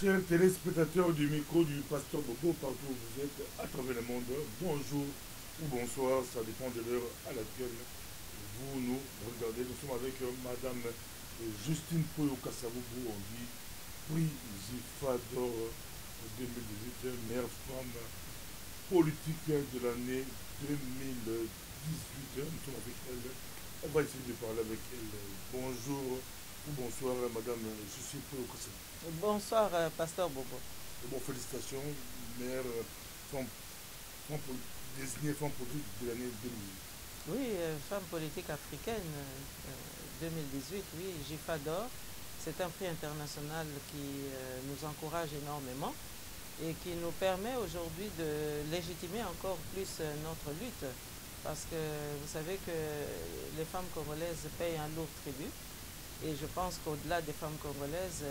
Chers téléspectateurs du micro du pasteur Bobo, partout où vous êtes, à travers le monde, bonjour ou bonsoir, ça dépend de l'heure à laquelle vous nous regardez. Nous sommes avec Madame Justine Poyo Kassaboubou, on dit prix Zifa d'or 2018, meilleure femme politique de l'année 2018. Nous sommes avec elle. On va essayer de parler avec elle. Bonjour ou bonsoir, Madame Justine Poyo Kassaboubou. Bonsoir, Pasteur Bobo. Bon, félicitations, maire femme, désignée femme politique de l'année 2018. Oui, femme politique africaine 2018, oui, Gifa d'or. C'est un prix international qui nous encourage énormément et qui nous permet aujourd'hui de légitimer encore plus notre lutte. Parce que vous savez que les femmes congolaises payent un lourd tribut. Et je pense qu'au-delà des femmes congolaises,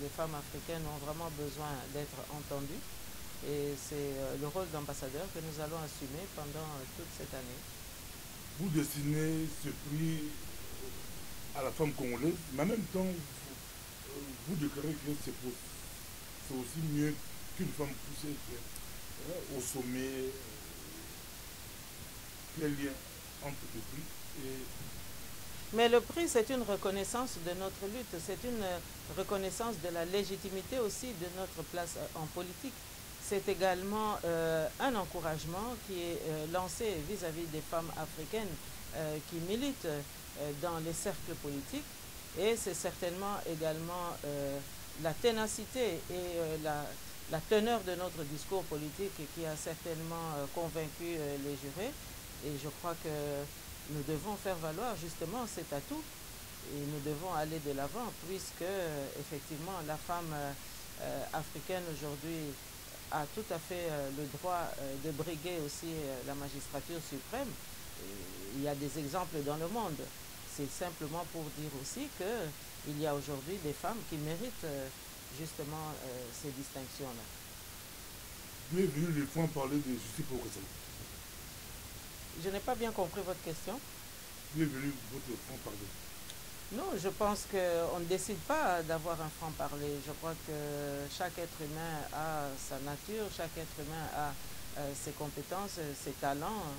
les femmes africaines ont vraiment besoin d'être entendues. Et c'est le rôle d'ambassadeur que nous allons assumer pendant toute cette année. Vous destinez ce prix à la femme congolaise, mais en même temps, vous déclarez que c'est aussi mieux qu'une femme puisse être au sommet. Quel lien entre le prix et... Mais le prix, c'est une reconnaissance de notre lutte, c'est une reconnaissance de la légitimité aussi de notre place en politique. C'est également un encouragement qui est lancé vis-à-vis des femmes africaines qui militent dans les cercles politiques. Et c'est certainement également la ténacité et la teneur de notre discours politique qui a certainement convaincu les jurés. Et je crois que nous devons faire valoir justement cet atout et nous devons aller de l'avant puisque effectivement la femme africaine aujourd'hui a tout à fait le droit de briguer aussi la magistrature suprême. Et il y a des exemples dans le monde. C'est simplement pour dire aussi qu'il y a aujourd'hui des femmes qui méritent justement ces distinctions-là. Bienvenue, les fois parler de justice pour Kassaboubou. Je n'ai pas bien compris votre question. Bienvenue, votre franc-parler. Non, je pense qu'on ne décide pas d'avoir un franc-parler. Je crois que chaque être humain a sa nature, chaque être humain a ses compétences, ses talents.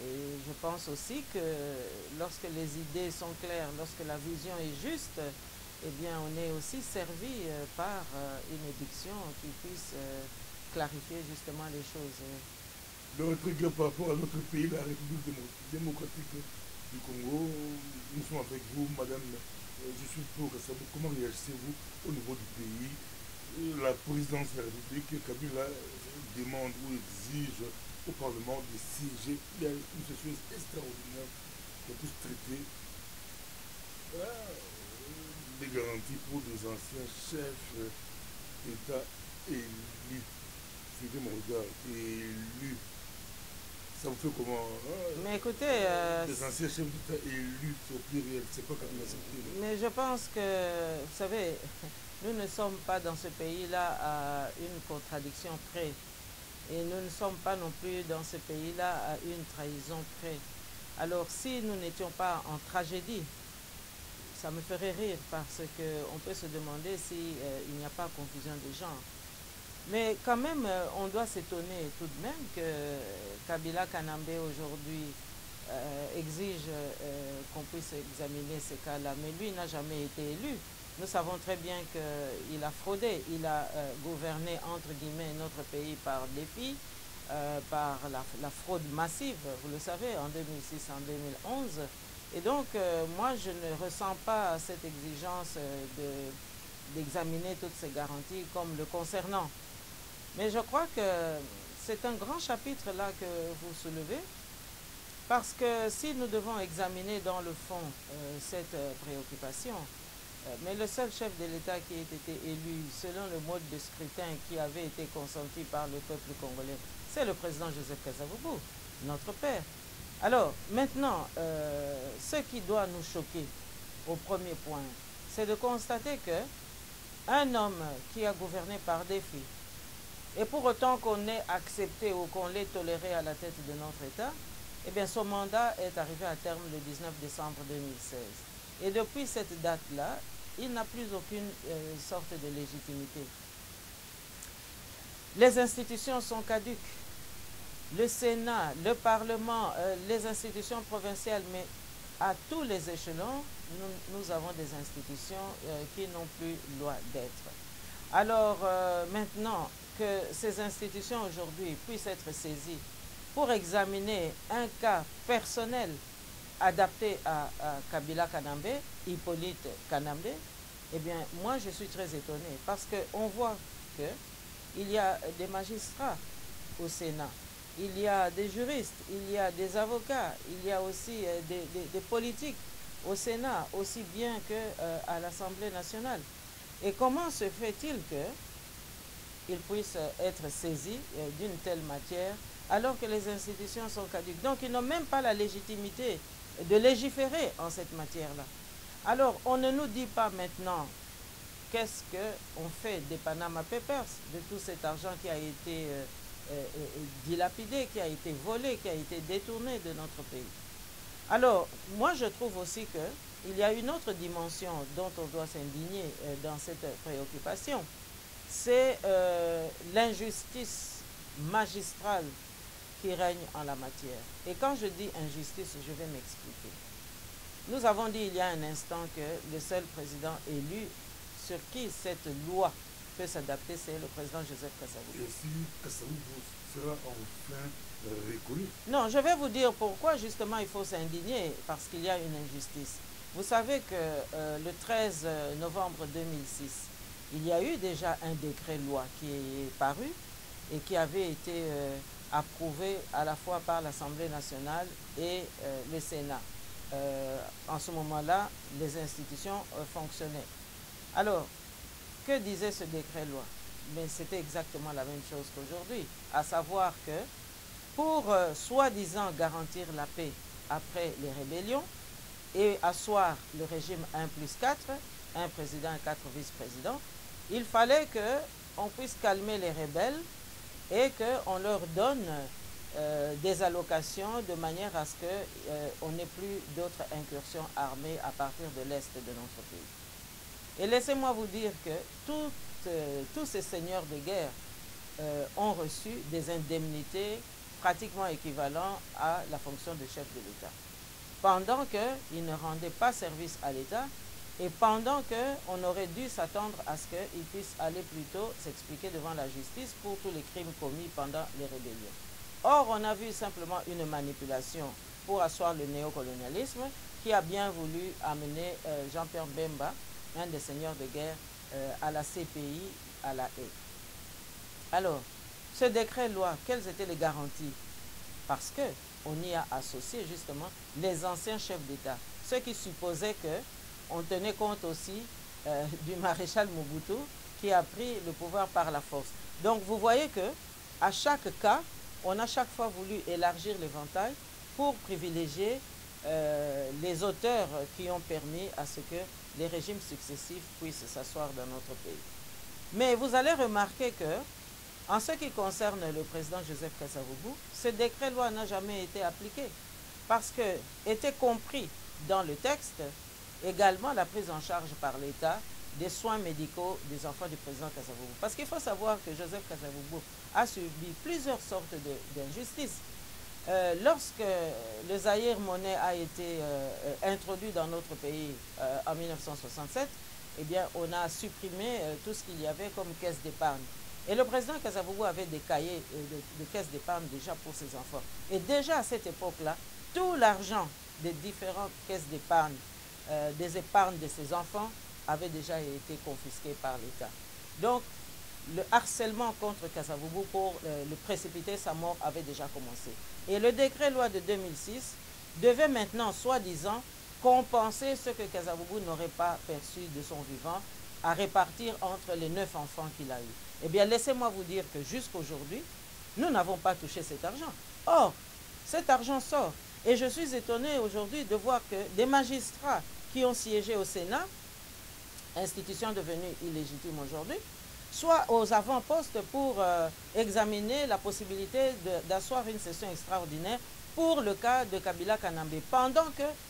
Et je pense aussi que lorsque les idées sont claires, lorsque la vision est juste, eh bien on est aussi servi par une édiction qui puisse clarifier justement les choses. Le retrait par rapport à notre pays, la République démocratique du Congo, nous sommes avec vous, Madame Justine Poyo Kassaboubou. Comment réagissez-vous au niveau du pays? La présidence de la République, Kabila demande ou exige au Parlement de siéger. Il y a une chose extraordinaire qu'on puisse traiter des garanties pour des anciens chefs d'État élus. Suivez mon regard, élus. Ça vous fait comment Mais écoutez, des anciens chefs d'État élus, c'est au pluriel, c'est pas Kabila, c'est au pluriel. mais je pense que, vous savez, nous ne sommes pas dans ce pays-là à une contradiction près. Et nous ne sommes pas non plus dans ce pays-là à une trahison près. Alors si nous n'étions pas en tragédie, ça me ferait rire parce qu'on peut se demander s'il n'y a pas confusion des genres. Mais quand même, on doit s'étonner tout de même que Kabila Kanambe aujourd'hui exige qu'on puisse examiner ces cas-là. Mais lui n'a jamais été élu. Nous savons très bien qu'il a fraudé. Il a gouverné, entre guillemets, notre pays par défi, par la fraude massive, vous le savez, en 2006, en 2011. Et donc, moi, je ne ressens pas cette exigence d'examiner toutes ces garanties comme le concernant. Mais je crois que c'est un grand chapitre là que vous soulevez, parce que si nous devons examiner dans le fond cette préoccupation, mais le seul chef de l'État qui ait été élu selon le mode de scrutin qui avait été consenti par le peuple congolais, c'est le président Joseph Kassaboubou, notre père. Alors maintenant, ce qui doit nous choquer au premier point, c'est de constater qu'un homme qui a gouverné par défi, et pour autant qu'on ait accepté ou qu'on l'ait toléré à la tête de notre État, eh bien son mandat est arrivé à terme le 19 décembre 2016. Et depuis cette date-là, il n'a plus aucune sorte de légitimité. Les institutions sont caduques. Le Sénat, le Parlement, les institutions provinciales, mais à tous les échelons, nous avons des institutions qui n'ont plus loi d'être. Alors maintenant que ces institutions aujourd'hui puissent être saisies pour examiner un cas personnel adapté à Kabila Kanambe, Hippolyte Kanambe, eh bien moi je suis très étonnée parce qu'on voit qu'il y a des magistrats au Sénat. Il y a des juristes, il y a des avocats, il y a aussi des politiques au Sénat, aussi bien qu'à l'Assemblée nationale. Et comment se fait-il qu'ils puissent être saisis d'une telle matière alors que les institutions sont caduques? Donc ils n'ont même pas la légitimité de légiférer en cette matière-là. Alors on ne nous dit pas maintenant qu'est-ce qu'on fait des Panama Papers, de tout cet argent qui a été dilapidé, qui a été volé, qui a été détourné de notre pays. Alors, moi je trouve aussi qu'il y a une autre dimension dont on doit s'indigner dans cette préoccupation. C'est l'injustice magistrale qui règne en la matière. Et quand je dis injustice, je vais m'expliquer. Nous avons dit il y a un instant que le seul président élu sur qui cette loi peut s'adapter, c'est le président Joseph Kasavubu. Et si Kasavubu sera enfin reconnu? Non, je vais vous dire pourquoi justement il faut s'indigner, parce qu'il y a une injustice. Vous savez que le 13 novembre 2006, il y a eu déjà un décret-loi qui est paru et qui avait été approuvé à la fois par l'Assemblée nationale et le Sénat. En ce moment-là, les institutions fonctionnaient. Alors, que disait ce décret-loi? Mais c'était exactement la même chose qu'aujourd'hui, à savoir que pour soi-disant garantir la paix après les rébellions et asseoir le régime 1+4, un président et 4 vice-présidents, il fallait qu'on puisse calmer les rebelles et qu'on leur donne des allocations de manière à ce qu'on n'ait plus d'autres incursions armées à partir de l'est de notre pays. Et laissez-moi vous dire que tous ces seigneurs de guerre ont reçu des indemnités pratiquement équivalentes à la fonction de chef de l'État, pendant qu'ils ne rendaient pas service à l'État et pendant qu'on aurait dû s'attendre à ce qu'ils puissent aller plutôt s'expliquer devant la justice pour tous les crimes commis pendant les rébellions. Or, on a vu simplement une manipulation pour asseoir le néocolonialisme qui a bien voulu amener Jean-Pierre Bemba, un des seigneurs de guerre, à la CPI, à la Haye. Alors, ce décret-loi, quelles étaient les garanties? Parce qu'on y a associé justement les anciens chefs d'État, ceux qui supposaient qu'on tenait compte aussi du maréchal Mobutu qui a pris le pouvoir par la force. Donc vous voyez qu'à chaque cas, on a chaque fois voulu élargir l'éventail pour privilégier les auteurs qui ont permis à ce que les régimes successifs puissent s'asseoir dans notre pays. Mais vous allez remarquer que, en ce qui concerne le président Joseph Kasavubu, ce décret-loi n'a jamais été appliqué parce que était compris dans le texte également la prise en charge par l'État des soins médicaux des enfants du président Kasavubu. Parce qu'il faut savoir que Joseph Kasavubu a subi plusieurs sortes d'injustices. Lorsque le Zaïre monnaie a été introduit dans notre pays en 1967, eh bien, on a supprimé tout ce qu'il y avait comme caisse d'épargne. Et le président Kasavubu avait des cahiers de caisse d'épargne déjà pour ses enfants. Et déjà à cette époque-là, tout l'argent des différentes caisses d'épargne, des épargnes de ses enfants, avait déjà été confisqué par l'État. Donc, le harcèlement contre Kasavubu pour le précipiter sa mort avait déjà commencé. Et le décret-loi de 2006 devait maintenant, soi-disant, compenser ce que Kasavubu n'aurait pas perçu de son vivant à répartir entre les 9 enfants qu'il a eus. Eh bien, laissez-moi vous dire que jusqu'aujourd'hui, nous n'avons pas touché cet argent. Or, cet argent sort. Et je suis étonné aujourd'hui de voir que des magistrats qui ont siégé au Sénat, institution devenue illégitime aujourd'hui, soit aux avant-postes pour examiner la possibilité d'asseoir une session extraordinaire pour le cas de Kabila Kanambe, pendant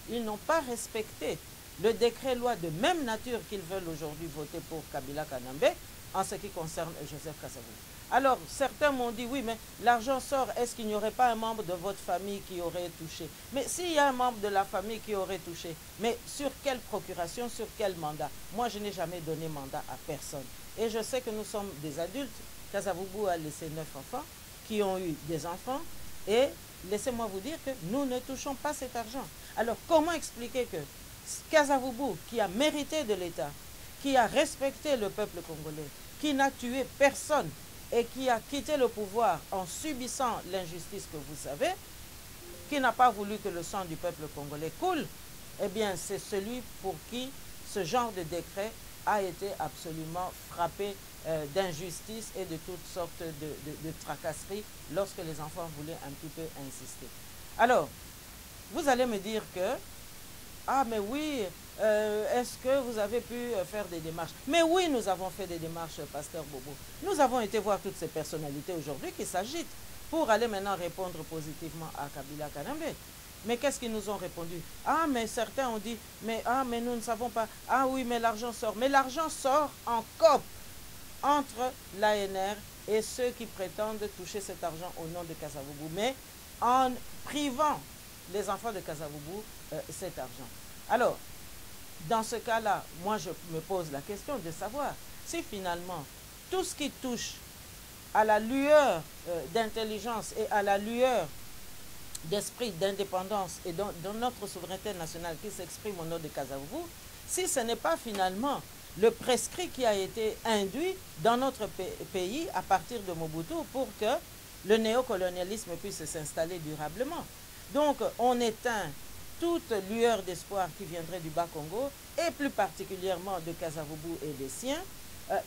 qu'ils n'ont pas respecté le décret-loi de même nature qu'ils veulent aujourd'hui voter pour Kabila Kanambe en ce qui concerne Joseph Kasavubu. Alors, certains m'ont dit, oui, mais l'argent sort, est-ce qu'il n'y aurait pas un membre de votre famille qui aurait touché? Mais s'il y a un membre de la famille qui aurait touché, mais sur quelle procuration, sur quel mandat? Moi, je n'ai jamais donné mandat à personne. Et je sais que nous sommes des adultes. Kasavubu a laissé 9 enfants qui ont eu des enfants. Et laissez-moi vous dire que nous ne touchons pas cet argent. Alors, comment expliquer que Kasavubu, qui a mérité de l'État, qui a respecté le peuple congolais, qui n'a tué personne et qui a quitté le pouvoir en subissant l'injustice que vous savez, qui n'a pas voulu que le sang du peuple congolais coule, eh bien c'est celui pour qui ce genre de décret a été absolument frappé d'injustice et de toutes sortes de tracasseries lorsque les enfants voulaient un petit peu insister. Alors, vous allez me dire que, ah mais oui, est-ce que vous avez pu faire des démarches? Mais oui, nous avons fait des démarches, Pasteur Bobo. Nous avons été voir toutes ces personnalités aujourd'hui qui s'agitent pour aller maintenant répondre positivement à Kabila Kanambe. Mais qu'est-ce qu'ils nous ont répondu? Ah, mais certains ont dit, mais, ah, mais nous ne savons pas. Ah oui, mais l'argent sort. Mais l'argent sort en COP entre l'ANR et ceux qui prétendent toucher cet argent au nom de Kasavubu, mais en privant les enfants de Kasavubu cet argent. Alors, dans ce cas-là, moi je me pose la question de savoir si finalement tout ce qui touche à la lueur d'intelligence et à la lueur d'esprit d'indépendance et dans notre souveraineté nationale qui s'exprime au nom de Kasavubu, si ce n'est pas finalement le prescrit qui a été induit dans notre pays à partir de Mobutu pour que le néocolonialisme puisse s'installer durablement. Donc on éteint toute lueur d'espoir qui viendrait du Bas-Congo et plus particulièrement de Kasavubu et des siens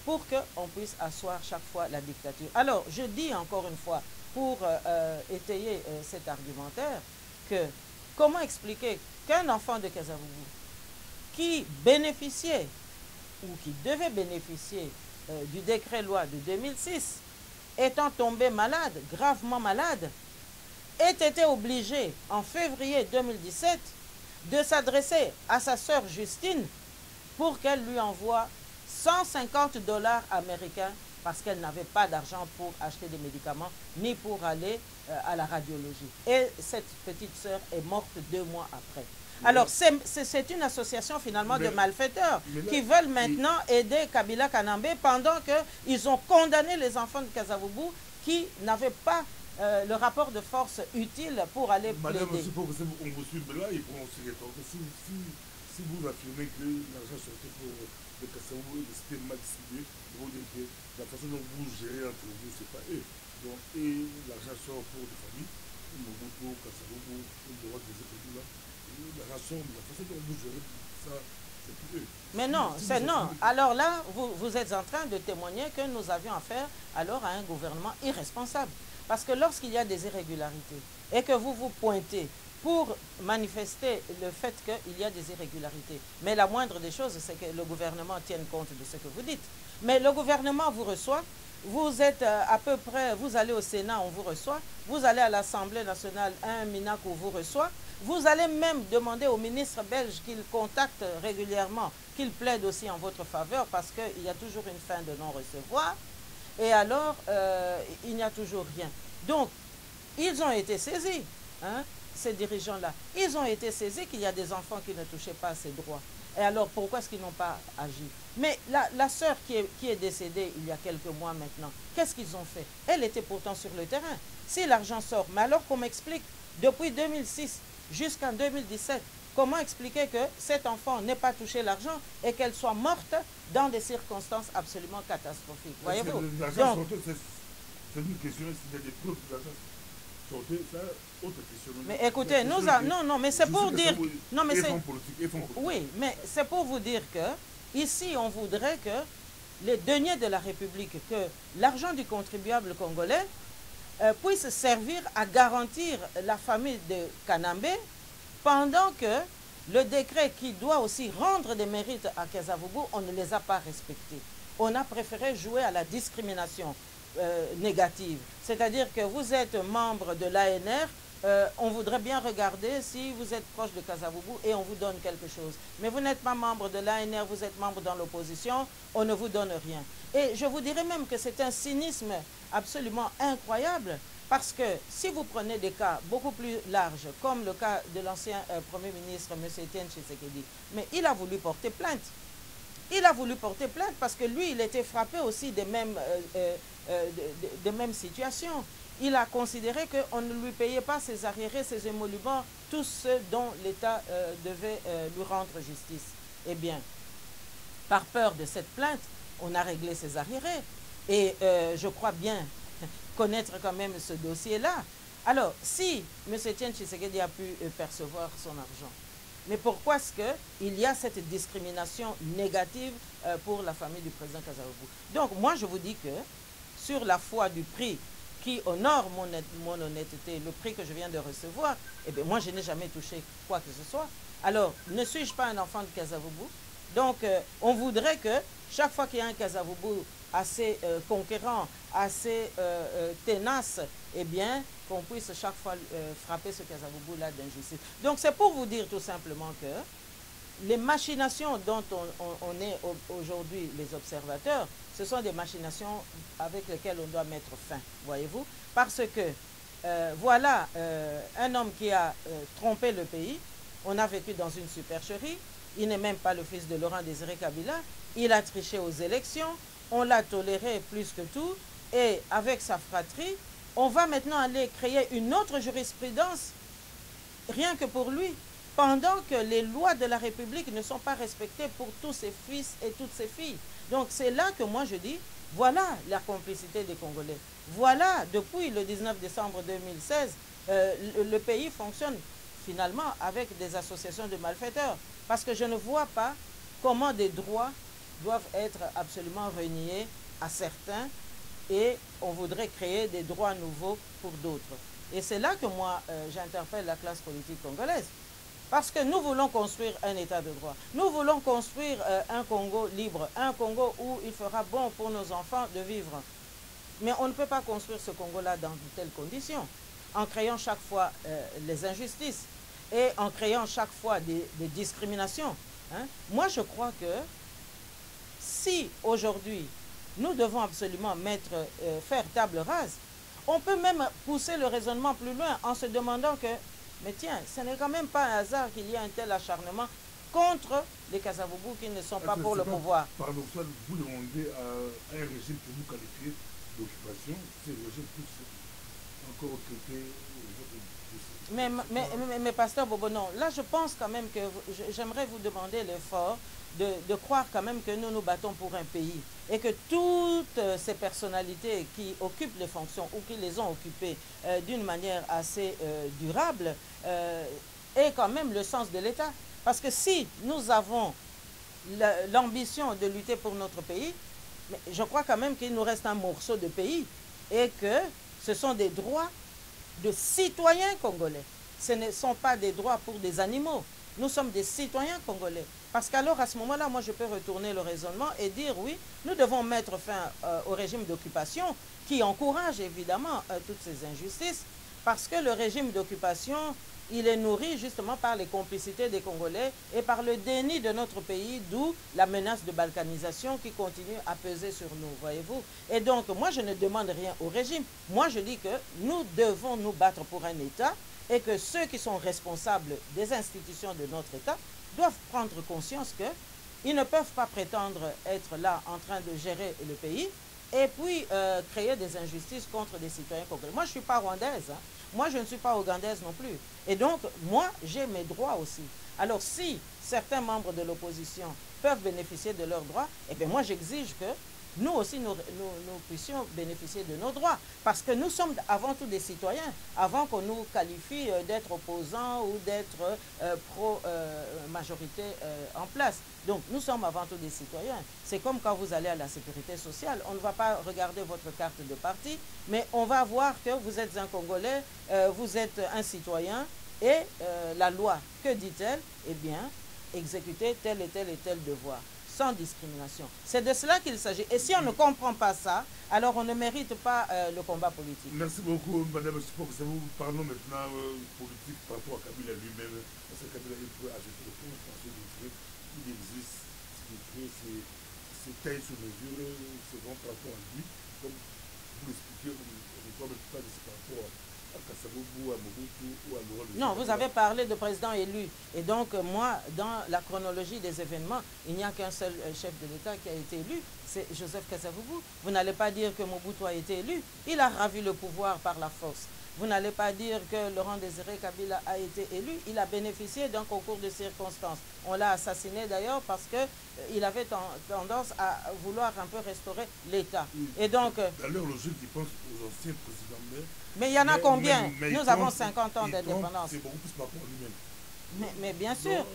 pour qu'on puisse asseoir chaque fois la dictature. Alors je dis encore une fois pour étayer cet argumentaire que comment expliquer qu'un enfant de Kasavubu qui bénéficiait ou qui devait bénéficier du décret-loi de 2006 étant tombé malade, gravement malade, ait été obligé en février 2017 de s'adresser à sa sœur Justine pour qu'elle lui envoie 150 $ américains parce qu'elle n'avait pas d'argent pour acheter des médicaments ni pour aller à la radiologie. Et cette petite sœur est morte 2 mois après. Alors, c'est une association finalement de malfaiteurs qui veulent maintenant aider Kabila Kanambe pendant qu'ils ont condamné les enfants de Kasavubu qui n'avaient pas le rapport de force utile pour aller plaider. Madame, c'est pour que on vous suive là et pour on se rétorque. Si vous affirmez que l'argent sortait pour le Kasavubu et c'était mal distribué, vous dites que la façon dont vous gérez entre vous, c'est pas eux. Donc, et l'argent sort pour des familles, Mobutu, Kasavubu, le droit des écoles là. La façon dont vous gérez ça, c'est plus eux. Mais non, c'est non. Alors là, vous êtes en train de témoigner que nous avions affaire alors à un gouvernement irresponsable. Parce que lorsqu'il y a des irrégularités et que vous vous pointez pour manifester le fait qu'il y a des irrégularités, mais la moindre des choses, c'est que le gouvernement tienne compte de ce que vous dites. Mais le gouvernement vous reçoit, vous êtes à peu près, vous allez au Sénat, on vous reçoit, vous allez à l'Assemblée nationale, un MINAC vous reçoit, vous allez même demander au ministre belge qu'il contacte régulièrement, qu'il plaide aussi en votre faveur parce qu'il y a toujours une fin de non-recevoir. Et alors, il n'y a toujours rien. Donc, ils ont été saisis, hein, ces dirigeants-là. Ils ont été saisis qu'il y a des enfants qui ne touchaient pas à ces droits. Et alors, pourquoi est-ce qu'ils n'ont pas agi? Mais la sœur qui est décédée il y a quelques mois maintenant, qu'est-ce qu'ils ont fait? Elle était pourtant sur le terrain. Si l'argent sort, mais alors qu'on m'explique, depuis 2006 jusqu'en 2017, comment expliquer que cet enfant n'ait pas touché l'argent et qu'elle soit morte dans des circonstances absolument catastrophiques? Voyez-vous? C'est une question, s'il y a des preuves de l'argent sorti, ça, autre question. Mais écoutez, non, mais c'est pour dire... Non, mais c'est... Oui, mais c'est pour vous dire que, ici, on voudrait que les deniers de la République, que l'argent du contribuable congolais puisse servir à garantir la famille de Kanambe pendant que le décret qui doit aussi rendre des mérites à Kasavubu, on ne les a pas respectés. On a préféré jouer à la discrimination négative. C'est-à-dire que vous êtes membre de l'ANR, on voudrait bien regarder si vous êtes proche de Kasavubu et on vous donne quelque chose. Mais vous n'êtes pas membre de l'ANR, vous êtes membre dans l'opposition, on ne vous donne rien. Et je vous dirais même que c'est un cynisme absolument incroyable, parce que si vous prenez des cas beaucoup plus larges, comme le cas de l'ancien Premier ministre, M. Etienne Tshisekedi, mais il a voulu porter plainte. Il a voulu porter plainte parce que lui, il était frappé aussi des mêmes situations. Il a considéré qu'on ne lui payait pas ses arriérés, ses émoluments, tout ce dont l'État devait lui rendre justice. Eh bien, par peur de cette plainte, on a réglé ses arriérés. Et je crois bien connaître quand même ce dossier-là. Alors, si M. Etienne Tshisekedi a pu percevoir son argent, mais pourquoi est-ce qu'il y a cette discrimination négative pour la famille du président Kasavubu? Donc, moi, je vous dis que sur la foi du prix qui honore mon honnêteté, le prix que je viens de recevoir, eh bien, moi, je n'ai jamais touché quoi que ce soit. Alors, ne suis-je pas un enfant de Kasavubu? Donc, on voudrait que chaque fois qu'il y a un Kasavubu assez conquérant, assez tenace, eh bien, qu'on puisse chaque fois frapper ce Kasavubu-là d'injustice. Donc, c'est pour vous dire tout simplement que les machinations dont on est aujourd'hui les observateurs, ce sont des machinations avec lesquelles on doit mettre fin, voyez-vous, parce que voilà un homme qui a trompé le pays. On a vécu dans une supercherie. Il n'est même pas le fils de Laurent Désiré Kabila. Il a triché aux élections. On l'a toléré plus que tout. Et avec sa fratrie, on va maintenant aller créer une autre jurisprudence, rien que pour lui, pendant que les lois de la République ne sont pas respectées pour tous ses fils et toutes ses filles. Donc c'est là que moi je dis, voilà la complicité des Congolais. Voilà, depuis le 19 décembre 2016, le pays fonctionne finalement avec des associations de malfaiteurs. Parce que je ne vois pas comment des droits doivent être absolument reniés à certains et on voudrait créer des droits nouveaux pour d'autres. Et c'est là que moi, j'interpelle la classe politique congolaise. Parce que nous voulons construire un état de droit. Nous voulons construire un Congo libre, un Congo où il fera bon pour nos enfants de vivre. Mais on ne peut pas construire ce Congo-là dans de telles conditions, en créant chaque fois les injustices et en créant chaque fois des discriminations. Hein. Moi, je crois que si aujourd'hui, nous devons absolument faire table rase, on peut même pousser le raisonnement plus loin en se demandant que, mais tiens, ce n'est quand même pas un hasard qu'il y ait un tel acharnement contre les Kasavubu qui ne sont pas pour le pouvoir. Paradoxal, vous demandez à un régime que vous qualifiez d'occupation, c'est le régime plus encore occupé. Mais pasteur Bobo, non, là je pense quand même que j'aimerais vous demander l'effort de croire quand même que nous nous battons pour un pays et que toutes ces personnalités qui occupent les fonctions ou qui les ont occupées d'une manière assez durable aient quand même le sens de l'État. Parce que si nous avons l'ambition de lutter pour notre pays, mais je crois quand même qu'il nous reste un morceau de pays et que ce sont des droits de citoyens congolais. Ce ne sont pas des droits pour des animaux. Nous sommes des citoyens congolais. Parce qu'alors, à ce moment-là, moi, je peux retourner le raisonnement et dire, oui, nous devons mettre fin au régime d'occupation qui encourage évidemment toutes ces injustices, parce que le régime d'occupation, il est nourri justement par les complicités des Congolais et par le déni de notre pays, d'où la menace de balkanisation qui continue à peser sur nous, voyez-vous. Et donc, moi, je ne demande rien au régime. Moi, je dis que nous devons nous battre pour un État et que ceux qui sont responsables des institutions de notre État doivent prendre conscience qu'ils ne peuvent pas prétendre être là en train de gérer le pays et puis créer des injustices contre des citoyens congolais. Moi, je ne suis pas rwandaise, hein. Moi, je ne suis pas ougandaise non plus. Et donc, moi, j'ai mes droits aussi. Alors, si certains membres de l'opposition peuvent bénéficier de leurs droits, eh bien, moi, j'exige que nous aussi, nous puissions bénéficier de nos droits. Parce que nous sommes avant tout des citoyens, avant qu'on nous qualifie d'être opposants ou d'être pro-majorité en place. Donc, nous sommes avant tout des citoyens. C'est comme quand vous allez à la sécurité sociale. On ne va pas regarder votre carte de parti, mais on va voir que vous êtes un Congolais, vous êtes un citoyen, et la loi, que dit-elle? Eh bien, exécuter tel et tel devoir. sans discrimination. C'est de cela qu'il s'agit. Et si on ne comprend pas ça, alors on ne mérite pas le combat politique. Merci beaucoup, Madame Sipok-Kassabou. Parlons maintenant politique par rapport à Kabila lui-même. Parce que Kabila, il peut ajouter le point parce qu'il existe ce qui est créé, c'est taille sur mesure, c'est bon par rapport à lui. Comme vous l'expliquez, on ne peut pas dire par rapport à Kassaboubou, à Mobutu ou à Laurent. Non, vous avez parlé de président élu. Et donc, moi, dans la chronologie des événements, il n'y a qu'un seul chef de l'État qui a été élu, c'est Joseph Kasavubu. Vous n'allez pas dire que Mobutu a été élu. Il a ravi le pouvoir par la force. Vous n'allez pas dire que Laurent Désiré Kabila a été élu. Il a bénéficié d'un concours de circonstances. On l'a assassiné d'ailleurs parce qu'il avait tendance à vouloir un peu restaurer l'État. Et donc... D'ailleurs, le jeu qui pense aux anciens présidents, mais il y en a combien? Nous avons 50 ans d'indépendance. C'est beaucoup plus par rapport à lui-même. Mais bien sûr. Donc,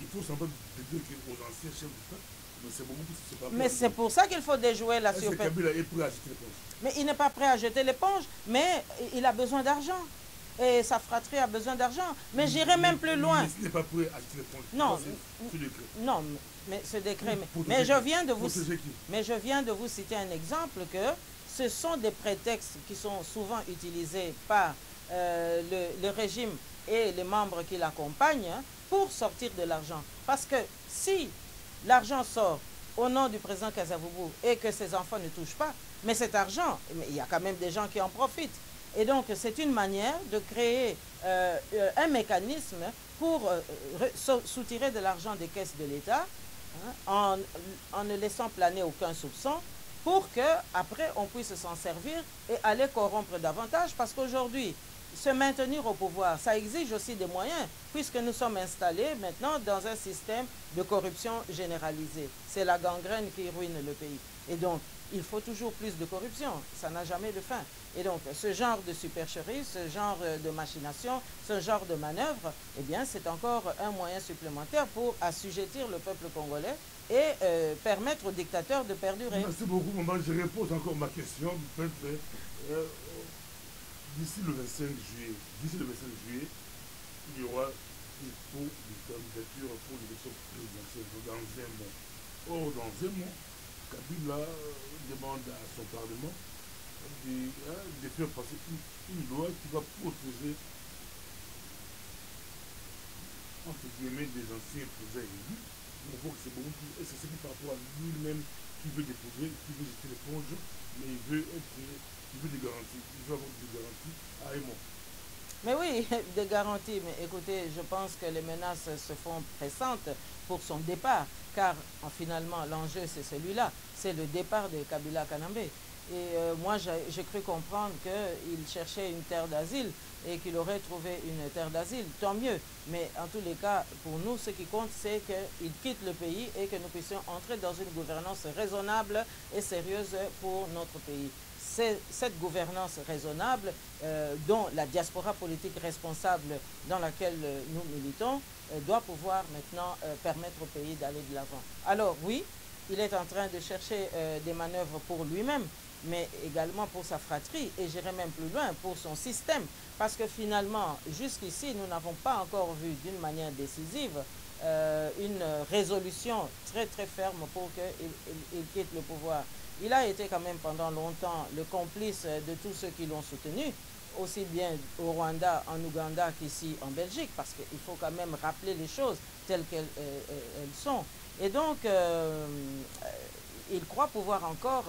il faut simplement dire qu'aux anciens chefs d'État, mais c'est beaucoup plus par rapport mais c'est pour ça qu'il faut déjouer la surprise. Kabila est prêt à jeter l'éponge. Mais il n'est pas prêt à jeter l'éponge, mais il a besoin d'argent. Et sa fratrie a besoin d'argent. Mais j'irai même plus loin. Mais s'il n'est pas prêt à jeter l'éponge, non, ce décret. Non, mais ce décret... Mais je viens de vous citer un exemple que ce sont des prétextes qui sont souvent utilisés par le régime et les membres qui l'accompagnent pour sortir de l'argent. Parce que si l'argent sort au nom du président Kasavubu et que ses enfants ne touchent pas, mais cet argent, il y a quand même des gens qui en profitent. Et donc, c'est une manière de créer un mécanisme pour soutirer de l'argent des caisses de l'État en ne laissant planer aucun soupçon pour qu'après, on puisse s'en servir et aller corrompre davantage. Parce qu'aujourd'hui, se maintenir au pouvoir, ça exige aussi des moyens, puisque nous sommes installés maintenant dans un système de corruption généralisée. C'est la gangrène qui ruine le pays. Et donc, il faut toujours plus de corruption. Ça n'a jamais de fin. Et donc, ce genre de supercherie, ce genre de machination, ce genre de manœuvre, eh bien, c'est encore un moyen supplémentaire pour assujettir le peuple congolais et permettre aux dictateurs de perdurer. Merci beaucoup, maman. Je repose encore ma question. D'ici le 25 juillet, il y aura une candidature pour l'élection présidentielle dans un mois. Or, dans un mois, Kabila demande à son Parlement de faire passer une loi qui va protéger, entre guillemets, des anciens présidents élus. On voit que c'est beaucoup plus. Et c'est ce qui par rapport à lui-même qui veut déposer, qui veut jeter l'éponge, mais il veut des garanties. Il veut avoir des garanties à un mois. Mais oui, des garanties. Mais écoutez, je pense que les menaces se font pressantes pour son départ. Car finalement, l'enjeu, c'est celui-là. C'est le départ de Kabila Kanambe. Et moi, j'ai cru comprendre qu'il cherchait une terre d'asile et qu'il aurait trouvé une terre d'asile. Tant mieux. Mais en tous les cas, pour nous, ce qui compte, c'est qu'il quitte le pays et que nous puissions entrer dans une gouvernance raisonnable et sérieuse pour notre pays. C'est cette gouvernance raisonnable dont la diaspora politique responsable dans laquelle nous militons doit pouvoir maintenant permettre au pays d'aller de l'avant. Alors oui, il est en train de chercher des manœuvres pour lui-même, mais également pour sa fratrie, et j'irai même plus loin, pour son système. Parce que finalement, jusqu'ici, nous n'avons pas encore vu d'une manière décisive une résolution très très ferme pour qu'il quitte le pouvoir. Il a été quand même pendant longtemps le complice de tous ceux qui l'ont soutenu, aussi bien au Rwanda, en Ouganda qu'ici en Belgique, parce qu'il faut quand même rappeler les choses telles qu'elles sont. Et donc, il croit pouvoir encore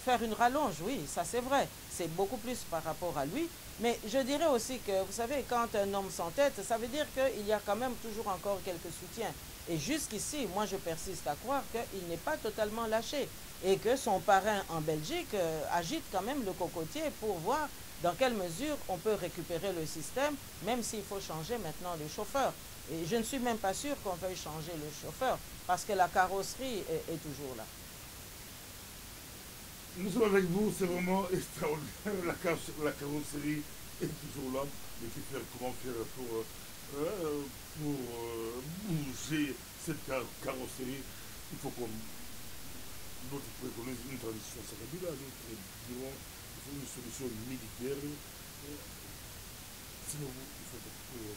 faire une rallonge, oui, ça c'est vrai. C'est beaucoup plus par rapport à lui. Mais je dirais aussi que, vous savez, quand un homme s'entête, ça veut dire qu'il y a quand même toujours encore quelques soutiens. Et jusqu'ici, moi je persiste à croire qu'il n'est pas totalement lâché. Et que son parrain en Belgique agite quand même le cocotier pour voir dans quelle mesure on peut récupérer le système, même s'il faut changer maintenant le chauffeur. Et je ne suis même pas sûr qu'on veuille changer le chauffeur, parce que la carrosserie est toujours là. Nous sommes avec vous, c'est vraiment extraordinaire. La carrosserie est toujours là. Mais comment faire pour bouger cette carrosserie? Il faut qu'on préconise une transition cérébrale, il faut une solution militaire. Sinon, il faut pour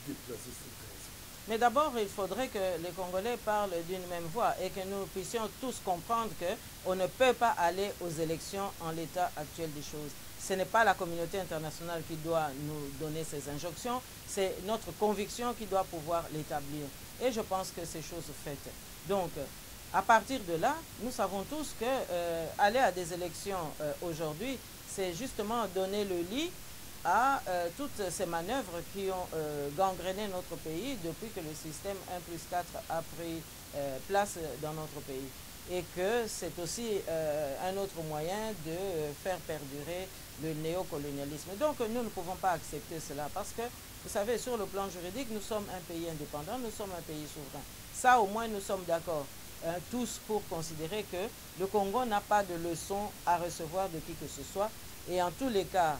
déplacer cette carrosserie. Mais d'abord, il faudrait que les Congolais parlent d'une même voix et que nous puissions tous comprendre qu'on ne peut pas aller aux élections en l'état actuel des choses. Ce n'est pas la communauté internationale qui doit nous donner ces injonctions, c'est notre conviction qui doit pouvoir l'établir. Et je pense que c'est chose faite. Donc, à partir de là, nous savons tous que aller à des élections aujourd'hui, c'est justement donner le lit à toutes ces manœuvres qui ont gangréné notre pays depuis que le système 1+4 a pris place dans notre pays. Et que c'est aussi un autre moyen de faire perdurer le néocolonialisme. Donc nous ne pouvons pas accepter cela parce que, vous savez, sur le plan juridique, nous sommes un pays indépendant, nous sommes un pays souverain. Ça, au moins, nous sommes d'accord, tous pour considérer que le Congo n'a pas de leçon à recevoir de qui que ce soit. Et en tous les cas,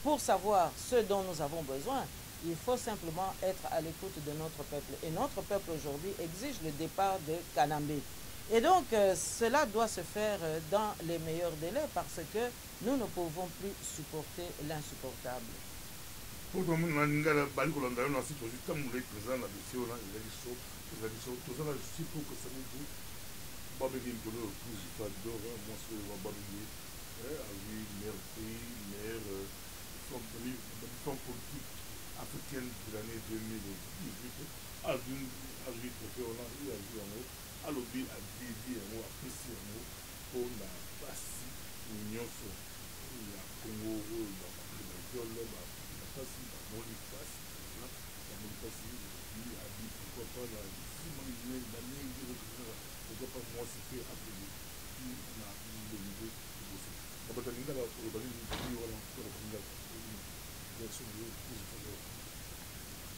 pour savoir ce dont nous avons besoin, il faut simplement être à l'écoute de notre peuple. Et notre peuple aujourd'hui exige le départ de Kanambe. Et donc, cela doit se faire dans les meilleurs délais parce que nous ne pouvons plus supporter l'insupportable. Pour le moment, nous avons parlé de la situation président de la mission, il a dit ça, tout ça, je suis pour que ça nous dit, Babé Ngolo, plus d'or, moi c'est Babé, oui, maire pays, maire, femme politique africaine de l'année 2018, a vu préfet, on a vu en haut. À l'objet à dédier un mot, à préciser un mot pour la passe l'union sur la Congo, la viole, la passe, la moliface, la moliface, lui a dit pourquoi pas la simulée, l'année, pourquoi pas moi c'est fait appeler, qui n'a le niveau de bosser. La bataille de la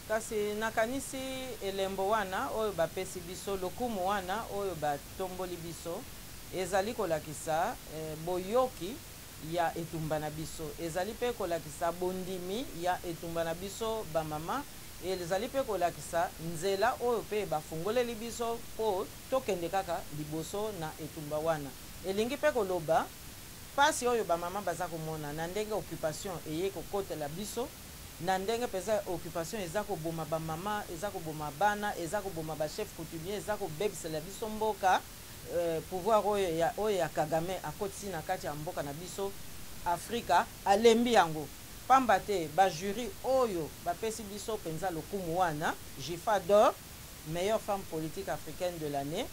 kasi nakanisi elembo wana oyo bapesi biso lokumu wana oyo batomboli biso ezali kolakisa boyoki ya etumba na biso, ezali pe kolakisa bondimi ya etumba na biso bamama, ezali pe kolakisa nzela oyo pe bafungoleli biso po tokende kaka liboso na etumba wana. Elingi pe koloba pasi oyo bamama baza komona na ndenge occupation eye kokotela biso, na ndenge peza occupation eza koboma bamama, eza koboma bana, eza koboma bachef coutumier, eza kobebisela biso mboka. Pouvoir oyo ya Kagame akotisi na kati ya mboka na biso Afrika alembi yango pamba te ba jury oyo bapesi biso penza lokumu wana Gifa d'or, meilleure femme politique africaine de l'année,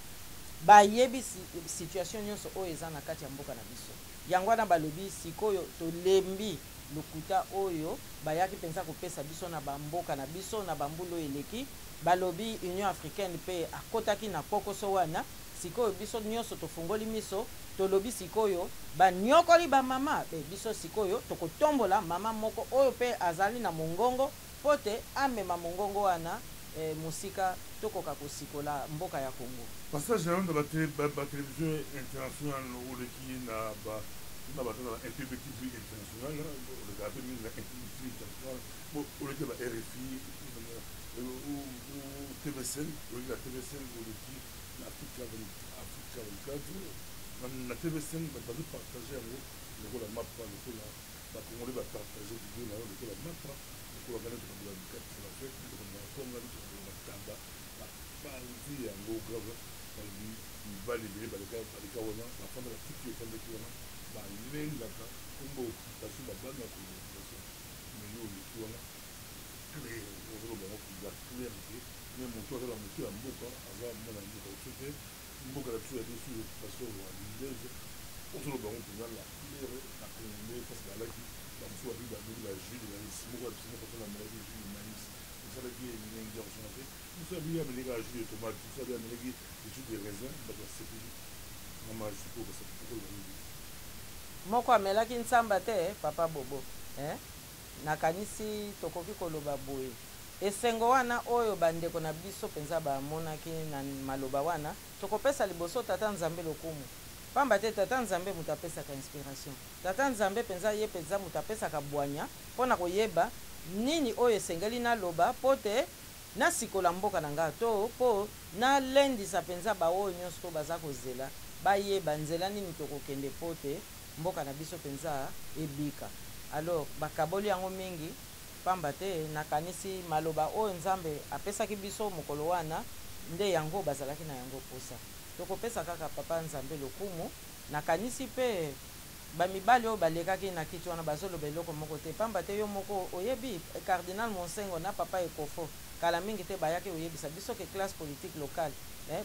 bayebi situation nyonso oyo eza na kati ya mboka na biso. Yango wana balobi sikoyo tolembi lokuta oyo bayaki penza kopesa biso na bamboka na biso na bambulo eleki, balobi Union africaine pe akotaki na pokoso wana. Sikoyo biso nyonso tofungoli miso tolobi sikoyo banyokoli bamama pe biso sikoyo tokotombola mama moko oyo pe azali na mongongo pote amema mongongo wana musika tokoka kosikola mboka ya Congo. Passage na télévision internationale oleki na NPB TV internationale, regardez la NPB internationale, oleki ba RFI ou TVCN, oleki la TVCN oleki Africa 24, la TVCN va partager le map, la Congolais va partager le map, la gagner de la carte sur la fête, la tamba, la partie en gros grave, il va libérer les Kawana, la femme de la petite qui est de Kiwana, l'île là, comme parce que la banque a communication, mais nous, le Kiwana, créé, on va clarifier. Mais mon toit de la moto à Mboka, avant mon ami au fait, Mboka la dessus de façon religieuse, on se le baron pour la claire, la condamnée, face à la qui, la moto a vu la jus de la Mboka, c'est la maladie du maïs, vous savez qu'il y a une guerre en santé, vous savez bien, mais les gars, jus de tomate, vous savez bien, les jus de raisin, bah, c'est plus. Maman, je suppose que c'est pour le monde. Moko amelaki nsamba te, papa Bobo, nakanisi tokoki koloba boye. Esengo wana oyo bandeko na biso penza bamonaki na maloba wana tokopesa liboso tata Nzambe lokumu pamba te tata Nzambe mutapesaka inspiration, tata Nzambe penza ye penza mutapesaka bwanya mpona koyeba nini oyo esengeli na loba pote na sikola mboka na nga to po na lendisa penza baoyo nyonso to baza kozela bayeba nzela nini tokokende pote mboka na biso penza ebika. Alors bakaboli yango mingi pamba te nakanisi maloba oyo nzambe apesaki biso mokolo wana nde yango bazalaki na yango posa tokopesa kaka papa nzambe lokumu nakanisi pe bamibali oyo balekaki na kiti wana bazoloba eloko moko te pamba te yo moko oyebi cardinal Monsengo na papa Ekofo kala mingi te bayaki oyebisa biso ke classe politique locale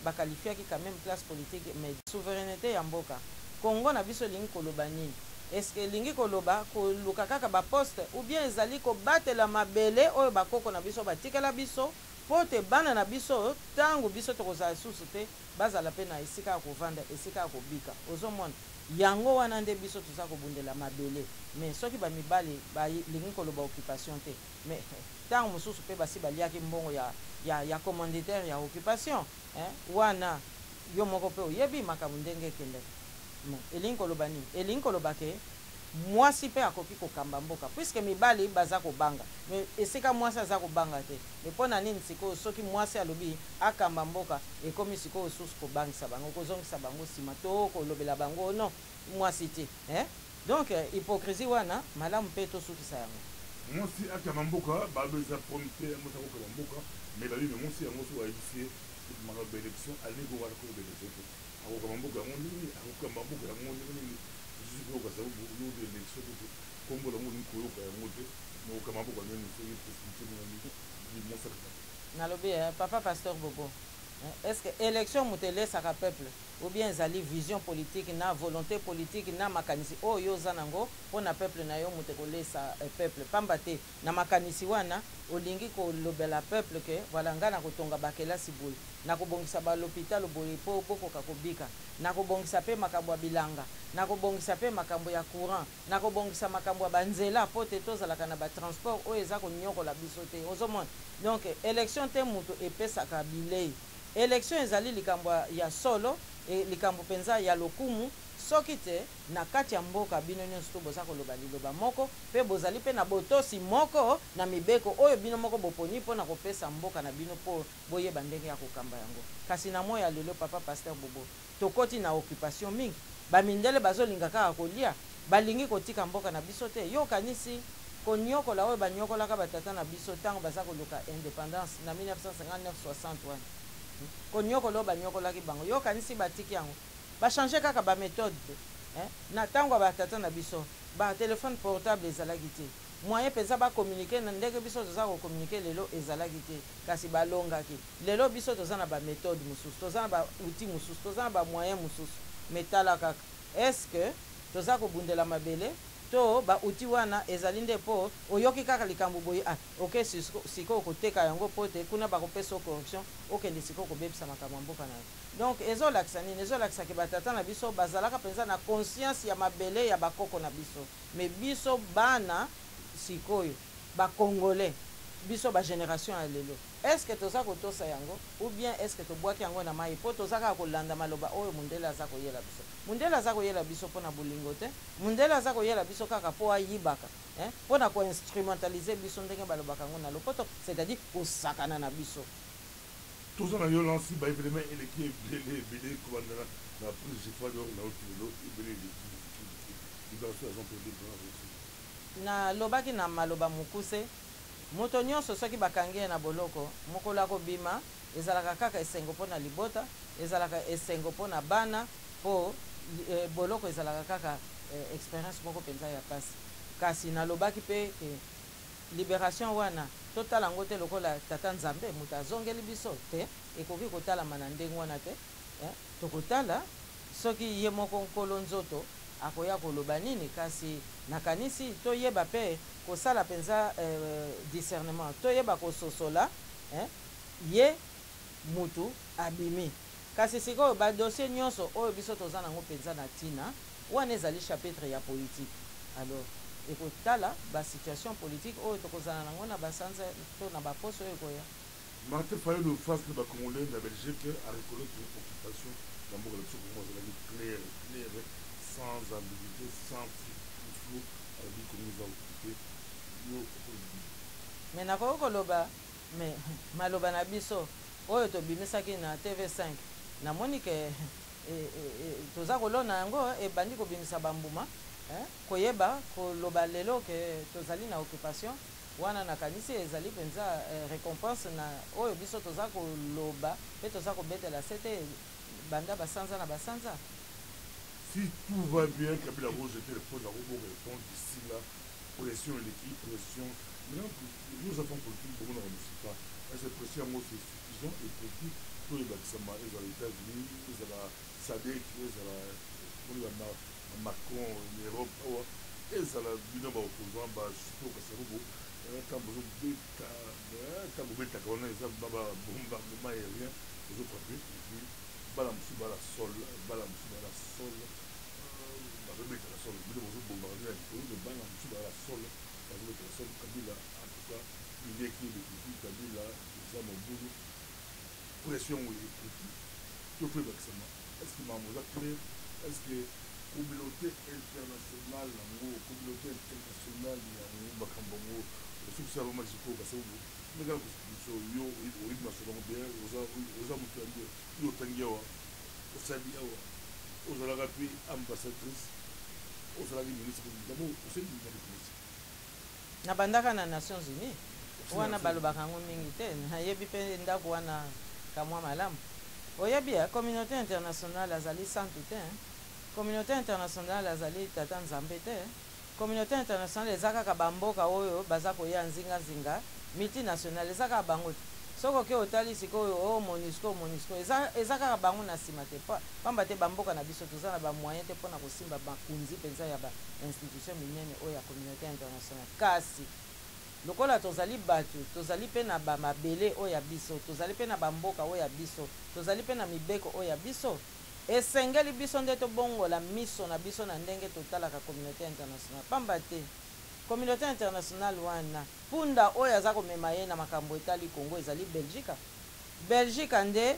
bakalifiaki quand même classe politique mais souveraineté ya mboka Congo na biso lingi koloba nini est-ce que lingi koloba koluka kaka baposte ou bien ezali kobatela mabele oyo bakoko na biso batikela biso po te bana na biso tango biso tokozala susu te bazala pe na esika ya kovanda esika ya kobika ozomona yango wana nde biso toza kobundela mabele mais soki bamibali balingi koloba occupation te mais tango mosusu pe basi baliaki mbongo ya commanditaire ya occupation wana yo moko pe oyebi makambo ndenge ekendeka elingi koloba nini elingi koloba ke mwasi pe akoki kokamba mboka puisque mibali baza kobanga mais esika mwasi aza kobanga te mais mpona nini sikoyo soki mwasi alobi akamba mboka ekomi sikoyo susu kobangisa bango kozongisa bango nsima to kolobela bango non mwasi te donc hypocrisie wana malamu mpe tosukisa yango mwasi akamba mboka babeza promite mwasi akokamba mboka mais babi me mwasi yango so bayebisie makambo ya élection alingi wana koyeba élection te akokamba mboka yango nini akokamba mboka yango nini koyoka sababu yode élection te kombo lango ni koyoka yango te okokamba mboka nini soki possibilité nini mwasaka nalobi papa pasteur Bobo est-ce que élection moto elesaka peuple ou bien ezali vision politique na volonté politique na makanisi oyo oza nango mpona peuple na yo moto ekolesa peuple pamba te na makanisi wana olingi kolobela peuple ke voilà nga na kotonga bakelasi boye na kobongisa balopitalo boye po bokoka kobika na kobongisa pe makambo ya bilanga na kobongisa pe makambo ya courant na kobongisa makambo ya banzela po te tozalaka na batransport oyo eza konyokola biso te ozomona donc élection te moto epesaka bilei élection ezali likambo ya solo likambo penza ya lokumu soki te na kati ya mboka bino nyonso to boza koloba liloba moko pe bozali pe na botosi moko na mibeko oyo bino moko boponi mpona kopesa mboka na bino po boyeba ndenge ya kokamba yango kasi na moya lelo papa pasteur Bobo tokoti na occupation mingi bamindele bazolinga kaka kolia balingi kotika mboka na biso te yo kanisi konyokola oyo banyokolaka batata na biso ntango baza koluka indépendance na 1959-60 wana konyokola oyo banyokolaki bango yo kanisi batiki yango bachange kaka baméthode na ntango ya batata na biso batelefone portable ezalaki te moyen mpenza bacommunike na ndenge biso toza kocommunike lelo ezalaki te kasi balongaki lelo biso toza na baméthode mosusu toza na baoutil mosusu toza na bamoyen mosusu metala kaka est-ce que toza kobundela mabele to baoutil wana ezali nde mpo oyoki kaka likambo boye oke sikoyo koteka yango mpo te kuna bakopesa corruption okende sikoyo kobebisa makambo ya mboka na yo donc ezolakisa nini ezolakisaki batata na biso bazalaka mpenza na conscience ya mabele ya bakoko na biso mais biso bana sikoyo bakongolais biso bagénération ya lelo est-ce que toza kotosa yango ou bien est-ce que tobwaki yango na mai mpo toza kaka kolanda maloba oyo mundele aza koyela biso mundele aza koyela biso mpona bolingo te mundele aza koyela biso kaka mpo ayibaka mpona koinstrumentalize biso ndenge balobaka yango na lopoto c'est-à-dire kosakana na biso toza na yo lansi baevelema eleki ebele kobandana na prise fois donc na otilelo ebele libération ya jean nalobaki na maloba mokuse moto nyonso soki bakangi ye na boloko mokolo akobima ezalaka kaka esengo mpona libota ezalaka esengo mpona bana mpo boloko ezalaka kaka expérience moko mpenza ya pasi kasi nalobaki mpe libération wana totala yango te lokola tata nzambe moto azongeli biso te ekoki kotalama na ndenge wana te tokotala soki ye moko nkolo nzoto akoya koloba nini kasi nakanisi toyeba pe kosala penza discernement toyeba kososola ye mutu abimi kasi sikoyo badossier nyonso oyo biso toza nango penza na ntina wana ezali chapitre ya politique alors ekotala basituation politique oyo tokozala nango na basanza to na baposo oyo ekoya Martin Fayulu face de Congolais de la Belgique a reconnu une occupation dans le monde clair, sans ambiguïté, sans flou, a dit que nous avons occupé. Mais nakoki koloba mais maloba na biso oyo tobimisaki na TV5 namoni ke toza kolona yango ebandi kobimisa bambuma koyeba koloba lelo ke tozali na occupation wana nakanisi ezali penza récompense na oyo biso toza koloba pe toza kobetela sete banda basanza na basanza. Si tout va bien, Kabila Rose était le point d'arrêt pour répondre d'ici là. Pression et l'équipe, pression. Maintenant, nous avons politique, beaucoup ne réussissent pas. Cette pression, moi, c'est suffisant et politique. Tous les bâtiments, ils sont aux États-Unis, ils sont à SADC, ils sont à Macron, l'Europe, ils sont à l'Union opposant, surtout que c'est beau. Quand vous êtes à Corona, ils ont bombardement aérien, ils ont frappé, et puis, balamoussou, balasol, avec la sol, mais vous bombardez un peu, le balamoussou, balasol, avec la sol, Kabila, en tout cas, il est qui est le petit, Kabila, les hommes au bout, pression ou les petits, tout fait maximum. Est-ce que Mamouz a clair? Est-ce que communauté internationale, communauté internationale, il y a un Bakambongo, le succès au Mexico, parce que vous regardez yo au rythme secondaire, aux Amoutangues, aux Tanguawa, aux Sadiawa, aux Alarapi, ambassadrices, aux Alarapi ministres, d'abord, au sein de l'Église. Na bandaka na Nations Unies, wana balobaka ngo mingi te, nayebi pe ndako wana kamwa malamu. Oyebi ya communauté internationale azali santu te, communauté internationale azali tata nzambe te, communauté internationale ezaka ka bamboka oyo baza koya nzinga multinationale ezaka bango te. Soko ke otali sikoyo o MONUSCO ezaka bango na sima te pamba te bamboka na biso toza na ba moyen te pona kosimba bakunzi penza ya ba institution minene oyo ya communauté internationale. Kasi lokola tozali bato tozali pe na ba mabele oyo ya biso, tozali pe na bamboka oyo ya biso, tozali pe na mibeko oyo ya biso, esengeli biso nde tobongola miso na biso na ndenge totalaka communauté internationale. Pamba te communauté internationale wana punda oyo aza komema ye na makambo etali Congo ezali Belgique nde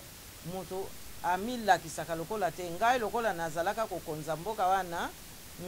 moto amilakisaka lokola te ngai lokola nazalaka kokonza mboka wana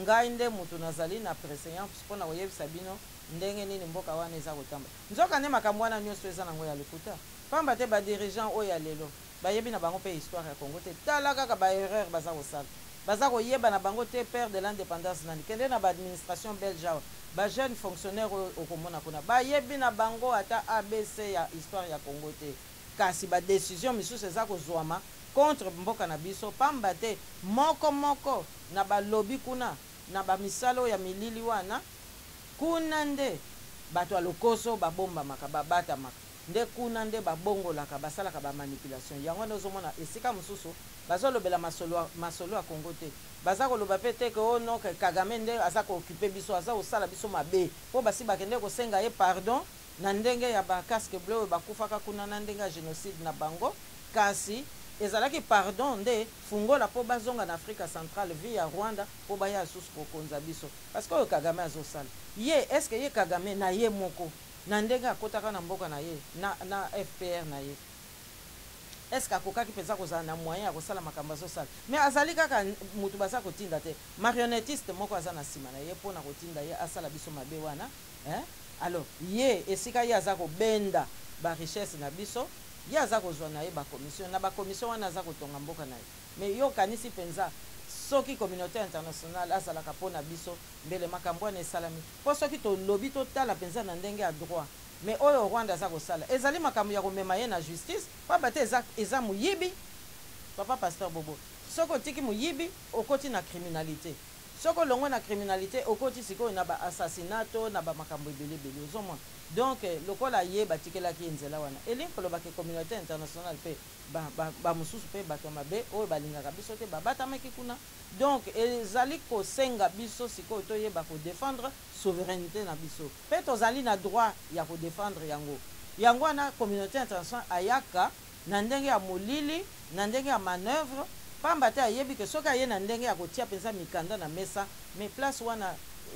ngai nde moto nazali na préséance mpona koyebisa bino ndenge nini mboka wana eza kotamba. Nzoka nde makambo wana nyonso eza nango ya lokuta pamba te badirigeant oyo ya lelo bayebi na bango mpe histoire ya Congo te. Tala kaka baerreur baza kosala, baza koyeba na bango te père de l'indépendance nani kende na baadministration belge awa jeune fonctionnaire okomona kuna bayebi na bango ata ABC ya histoire ya Congo te. Kasi ba décision misusu eza kozwama contre mboka na biso pamba te moko na balobi kuna na bamisalo ya milili wana kuna nde bato alokoso babombamaka babatamaka nde kuna nde babongolaka basalaka bamanipulation yango nde ozomona esika mosusu bazolobela masolo ya Congo te baza koloba pe te ke ono Kagame nde aza kookupe biso aza kosala biso mabe mpo basi bakende kosenga ye pardon na ndenge ya bacasque bleu oyo bakufaka kuna na ndenge ya génocide na bango. Kasi ezalaki pardon nde fungola mpo bazonga na Afrika centrale via Rwanda mpo baya susu kokonza biso parce que oyo Kagame azosala ye eske ye Kagame na ye moko na ndenge akotaka na mboka na ye na FPR na ye eske akokaki mpenza kozala na moyen ya kosala makambo azosala mais azali kaka motu baza kotinda te marionnettiste moko aza na nsima na ye mpona kotinda ye asala biso mabe wana alors ye esika ye aza kobenda barichesse na biso ye aza kozwa na ye bakomission na bakomission wana aza kotonga mboka na ye mais yo kanisi mpenza soki communauté internationale azalaka mpona biso mbele makambo wana esalami mpo soki tolobi totala mpenza na ndenge ya droit mais oyo Rwanda aza kosala ezali makambo ya komema ye na justice pamba te eza moyibi papa pasteur Bobo soki otiki moyibi okoti na criminalité soko longo na criminalité okoti sikoyo na ba assassinato na ba makambo ebele ozomona donc lokola ye batikelaki nzela wana elingi koloba ke communauté internationale pe ba mususu pe bato mabe oyo balingaka biso te babatamaki kuna donc ezali kosenga biso sikoyo toyeba kodéfendre souveraineté na biso pe tozali na droit ya kodéfendre yango wana communauté internationale ayaka na ndenge ya molili na ndenge ya manœuvre pamba te ayebi ke soki aye na ndenge ya kotia mpenza mikanda na mesa mais place wana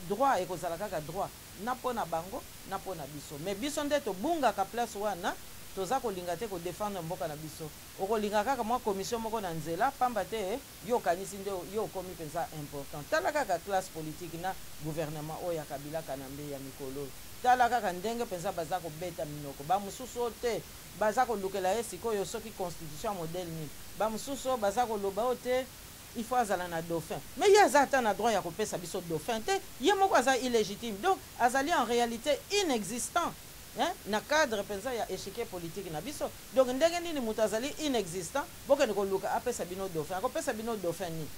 droit ekozala kaka droit na mpona bango na mpona biso mais biso nde tobungaka place wana toza kolinga te kodéfendre mboka na biso okolinga kaka mwa commission moko na nzela pamba te yo okanisi nde yo okomi mpenza important tala kaka classe politique na gouvernement oyo ya Kabila Kanambe ya mikolo tala kaka ndenge mpenza baza kobeta minoko bamosusu te baza kolukela ye sikoyo soki constitution modèle nini bamosusu baza koloba o te il faut azala na dauphin mais ye aza ata na droit ya kopesa biso dauphin te ye moko aza illégitime donc azali en réalité inexistant na cadre penza ya échiquier politique na biso donc ndenge nini moto azali inexistant bokende koluka apesa bino dauphin akopesa bino dauphin nini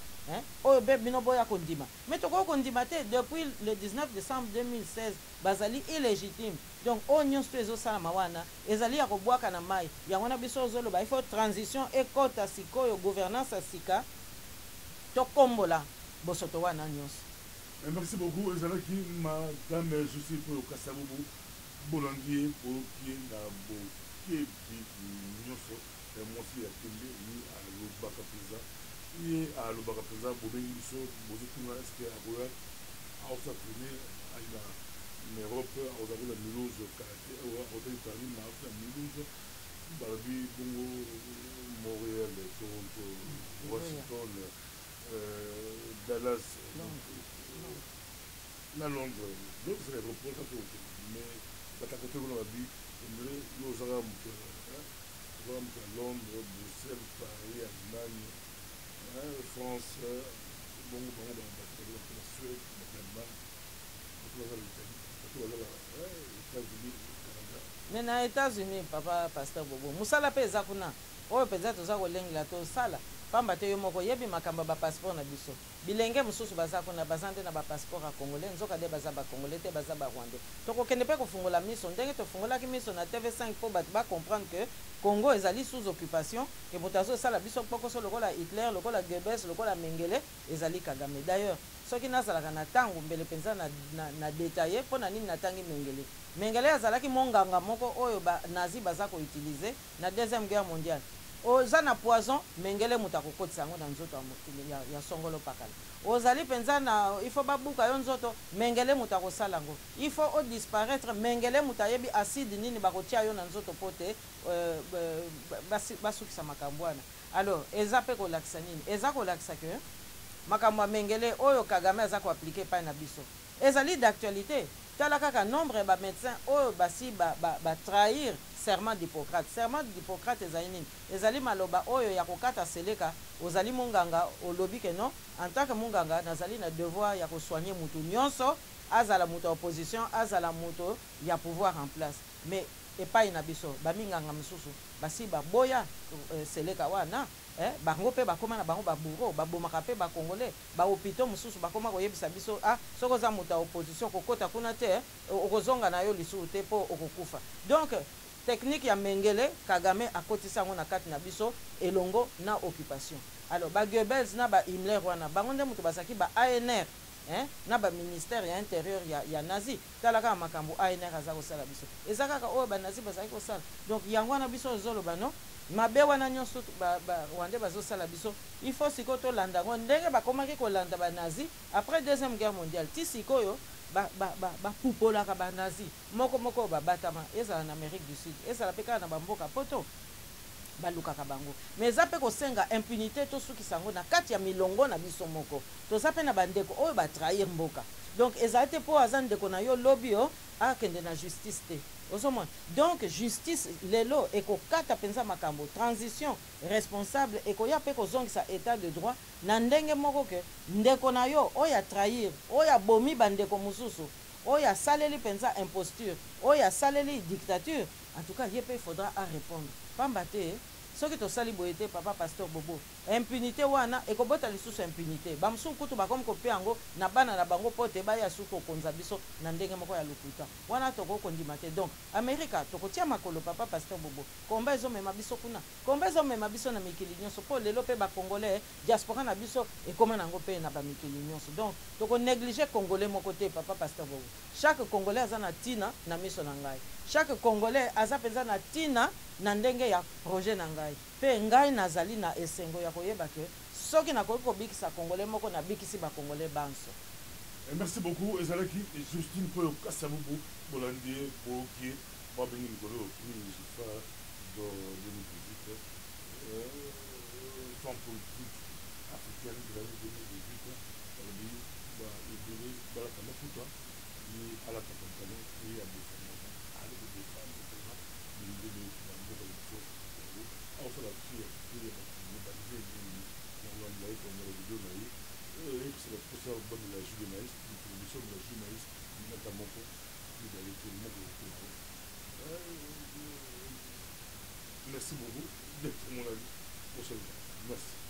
oyo be bino boya kondima mais tokoki kondima te depuis le 19 décembre 2016 bazali illégitime donc oyo nyonso to ezosalama wana ezali ya kobwaka na mai yango wana biso ozoloba il faut transition ekota sikoyo gouvernance ya sika tokombola bosoto wana nyonso. Merci beaucoup ezalaki madame Josie Mpoyo Kasavubu bolandi bokie na bokie nyonso mwasi ya tele ni alobaka mpenza ye alobaka mpenza bobengi biso bozotuna eske akoya aosatrene aina na Europe aozakola Mulhouse karate aotali Paris na aosa Mulhouse balobi bongo Montréal, Toronto, Washington, Dallas na Londres donc c'est l'aéroport ça fait mais batakote kuna babi emre yo ozaka moto à Londres, Bruxelles, Paris, Allemagne, France, bon, la Suède, l'Allemagne, États-Unis, Canada. Mais na États-Unis, papa pasteur Bobo, musala pe eza kuna. Oyo penza toza kolengela to sala. Pamba te yo moko yebi makamba ba passeport na biso. Bilenge mususu baza kuna bazande na ba passeport a congolais, nzoka de baza ba congolais te baza ba rwandais. Toko kende pe ko fungola miso, ndenge to fungola ki miso na TV5 po ba comprendre que Congo ezali sous occupation et motazo sala biso poko so lokola Hitler, lokola Goebbels, lokola Mengele ezali Kagame. D'ailleurs, soki nazalaka na tango mbele penza na détaillé pona nini natangi Mengele. Mengele azalaki monganga moko oyo ba nazi baza ko utiliser na deuxième guerre mondiale. Oza na poison Mengele mutakokotisa ngo na nzoto ya songolo pakala. Ozali penza na il faut babuka yo nzoto Mengele mutakosala ngo. Il faut o disparaître Mengele mutayebi acide nini bakotia yo na nzoto pote basukisa makambo wana. Alors eza pe ko lakisa nini? Eza ko lakisa que makambo Mengele oyo Kagame aza ko appliquer pa na biso. Ezali d'actualité. Tala kaka nombre ba médecins oyo basi ba trahir serment d'Hippocrate. Serment d'Hippocrate ezali nini? Ezali maloba oyo ya kokata seleka ozali munganga olobi ke non en tant que munganga nazali na devoir ya ko soigner mutu nyonso azala mutu opposition azala mutu ya pouvoir en place. Mais epai na biso baminganga misusu basi baboya seleka wana bango pe bakoma na bango baburo babomaka pe bakongolais bahôpitaux mosusu bakoma koyebisa biso soko za mutu opposition kokota kuna te okozonga na yo lisusu te po okokufa. Donc technique ya Mengele Kagame akotisa yango na kati na biso elongo na occupation. Alors ba Goebbels na ba Himmler wana bango nde mutu basaki ba ANR na ba ministère ya intérieur ya nazi talaka makambo ANR aza kosala biso ezakaka oyo ba nazi bazaki kosala. Donc yango na biso zoloba no mabe wana nyonso ba Rwandais bazosala biso il faut siko to landa ngo ndenge bakomaki kolanda ba nazi après deuxième guerre mondiale ti sikoyo ba pupolaka ba nazi moko batama ezala na Amérique du Sud ezala pe kaka na bamboka poto balukaka bango mais eza pe kosenga impunité tosukisa yango na kati ya milongo na biso moko toza pe na bandeko oyo batrahir mboka. Donc ezala te mpo aza ndeko na yo lobi yo akende na justice te ozomona. Donc justice lelo ekokata penza makambo transition responsable ekoya pe kozongisa état de droit na ndenge moko ke ndeko na yo oyo atrahir oyo abomi bandeko mosusu oyo asaleli penza imposture oyo asaleli dictature en tout cas ye pe faudra à répondre pamba te soki tosali boye te papa pasteur Bobo impunité wana ekobota lisusu impunité bamusuku kutu bakomi kopia yango na bana na bango po te baya suku okonza biso na ndenge moko ya lokuta wana tokoki kondima te. Donc Amerika tokotia makolo papa pasteur Bobo komba ezomema biso kuna komba ezomema biso na mikili nyonso po lelo pe bakongolais diaspora na biso ekoma nango pe na bamikili nyonso. Donc toko négliger congolais moko te papa pasteur Bobo. Chaque congolais aza na tina na miso na ngai, chaque congolais aza penza na tina na ndenge ya projet na ngai pe ngai nazali na esengo ya koyeba ke soki nakoki kobikisa congolais moko nabikisi bakongolais banso. Merci beaucoup ezalaki Justine Mpoyo Kasavubu bolandi bokie babengi likolo ministre de 2018 femme politique africaine de l'année 2018 balobi baebele balaka mafuta ni alaka kankano ni ya bofana ale de défendre vraiment l'idée de la nation. Also la fille qui est balisée dans l'endroit comme Merci beaucoup d'être mon ami. Merci.